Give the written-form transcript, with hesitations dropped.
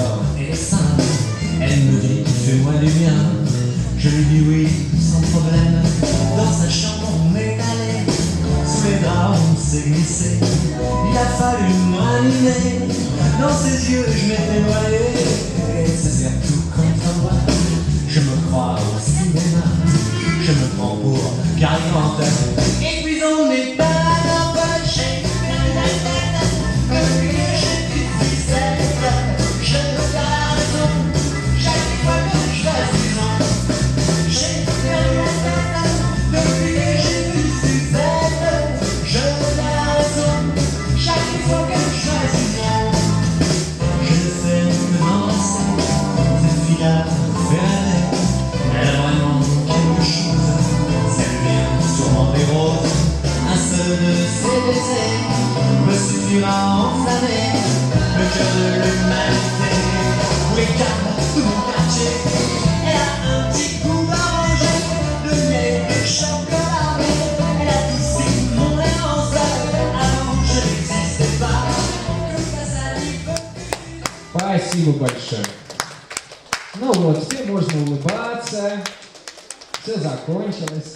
corps et les seins. Elle me dit fais-moi du bien. Je lui dis oui sans problème. Dans sa chambre on est allé, sous les draps on s'est glissé. Il a fallu m'animer, dans ses yeux je m'étais noyé. Et ça sert tout contre moi. Je me crois au cinéma, je me prends pour Cary Grant. Et puis on n'est pas l'empêche. Depuis que j'ai plus de 17, je me garde chaque fois que je fais 6 ans. J'ai depuis que j'ai plus de 17, je me garde chaque fois que je fais 6 ans. Je ne fais que danser, cette fille-là fait rêver. Elle a vraiment quelque chose, ça lui vient sûrement des roses. Un seul de ses baisers me suffira à enflammer le cœur de l'humanité. Oui, car tout mon quartier, elle a un petit goût d'oranger, de miel et de chocolat. Elle a touché mon errance, avant je n'existais pas. Comme ça, ça lui peut. Спасибо большое. Ну вот, теперь можно улыбаться. Все закончилось.